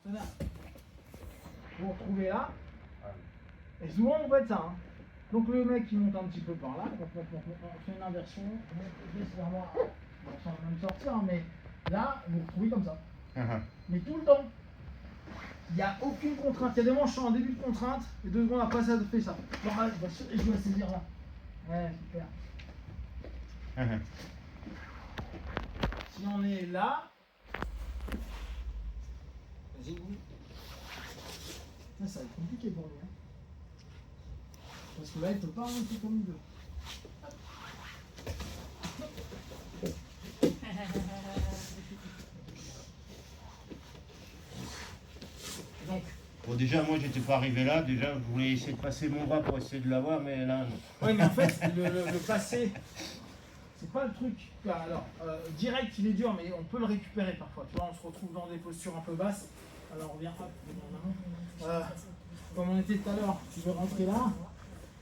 partenaire. Vous vous retrouvez là. Et souvent on fait ça. Hein. Donc le mec il monte un petit peu par là. Donc on fait une inversion. On baisse vers moi. Bon, sans même sortir, mais là vous vous retrouvez comme ça. Mais tout le temps. Il n'y a aucune contrainte. Il y a des moments où je suis en début de contrainte. Et 2 secondes après ça fait ça. Genre là, je dois saisir là. Ouais, super. Si on est là, vas-y, vous. Ça va être compliqué pour lui. Hein. Parce que là, il ne peut pas monter comme il veut. Donc, bon, déjà, moi, j'étais pas arrivé là. Déjà, je voulais essayer de passer mon bras pour essayer de l'avoir, mais là, non. oui, mais en fait, le passer, c'est pas le truc. Alors, direct, il est dur, mais on peut le récupérer parfois. Tu vois, on se retrouve dans des postures un peu basses. Alors, on revient hop, comme on était tout à l'heure, tu veux rentrer là.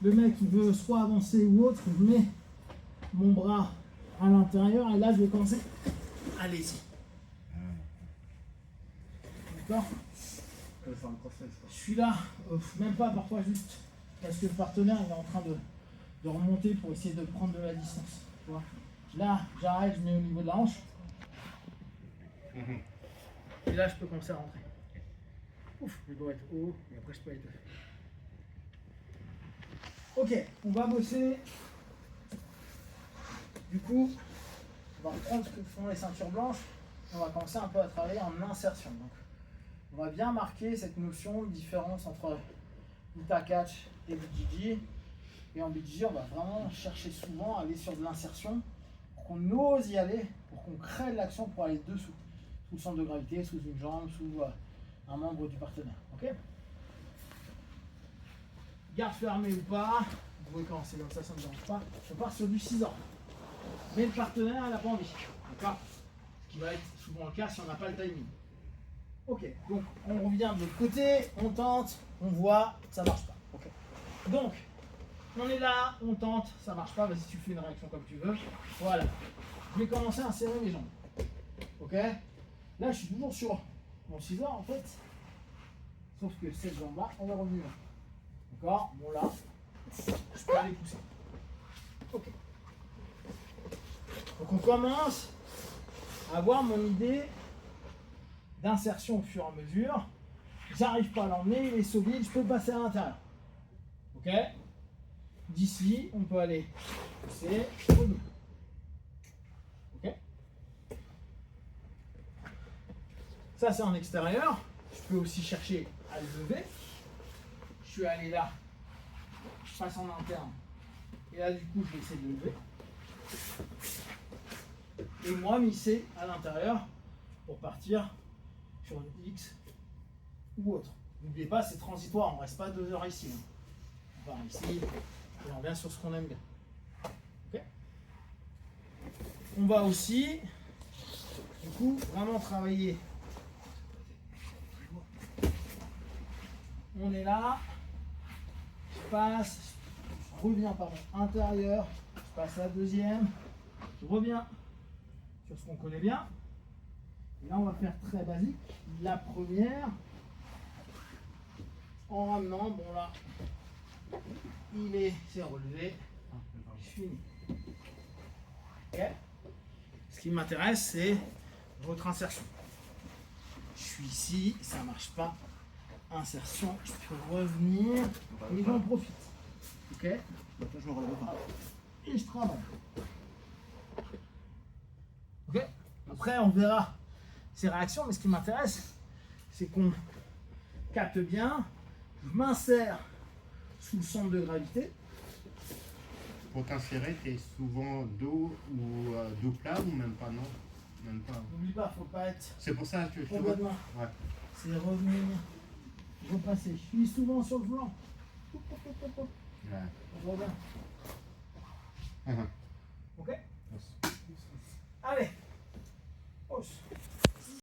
Le mec, il veut soit avancer ou autre. Je mets mon bras à l'intérieur et là, je vais commencer. Allez-y. D'accord ? Je suis là, même pas parfois juste parce que le partenaire il est en train de remonter pour essayer de prendre de la distance. Tu vois. Là, j'arrête, je mets au niveau de la hanche. Et là, je peux commencer à rentrer. Ouf, je dois être haut et après je peux être. Ok, on va bosser. Du coup, on va reprendre ce que font les ceintures blanches. On va commencer un peu à travailler en insertion. Donc, on va bien marquer cette notion de différence entre Uta Catch et BJJ. Et en BJJ, on va vraiment chercher souvent à aller sur de l'insertion pour qu'on ose y aller, pour qu'on crée de l'action pour aller dessous, sous le centre de gravité, sous une jambe, sous un membre du partenaire. Ok ? Garde fermée ou pas, vous pouvez commencer comme ça ne me dérange pas. Je pars sur du 6 ans. Mais le partenaire, il n'a pas envie. D'accord ? Ce qui va être souvent le cas si on n'a pas le timing. Ok, donc on revient de l'autre côté, on tente, on voit, ça marche pas. Okay. Donc, on est là, on tente, ça marche pas, vas-y tu fais une réaction comme tu veux. Voilà. Je vais commencer à insérer mes jambes. Ok. Là je suis toujours sur mon ciseau en fait. Sauf que cette jambe là, on va revenir. D'accord. Bon là, je peux aller pousser. Ok. Donc on commence à avoir mon idée d'insertion au fur et à mesure. J'arrive pas à l'emmener, il est solide, je peux passer à l'intérieur. Ok. D'ici, on peut aller pousser au dos. Ok. Ça c'est en extérieur. Je peux aussi chercher à le lever. Je suis allé là, je passe en interne. Et là du coup je vais essayer de le lever. Et moi misser à l'intérieur pour partir sur une X ou autre. N'oubliez pas, c'est transitoire, on ne reste pas 2 heures ici. On part ici et on revient sur ce qu'on aime bien. Okay. On va aussi, du coup, vraiment travailler. On est là, je passe, je reviens par intérieur, je passe la deuxième, je reviens sur ce qu'on connaît bien. Et là, on va faire très basique. La première, en ramenant, bon là, c'est relevé, je finis. Okay. Ce qui m'intéresse, c'est votre insertion. Je suis ici, ça ne marche pas. Insertion, je peux revenir et j'en profite. Ok. Maintenant, je me relève pas. Et je travaille. Ok. Après, on verra ces réactions, mais ce qui m'intéresse, c'est qu'on capte bien. Je m'insère sous le centre de gravité. Pour t'insérer, tu es souvent dos ou dos plat ou même pas, non? Même pas. N'oublie pas, faut pas être. C'est pour ça que je te vois. Ouais. C'est revenir, repasser. Je suis souvent sur le flanc. Ouais. On revient. Ok. Allez. Hausse.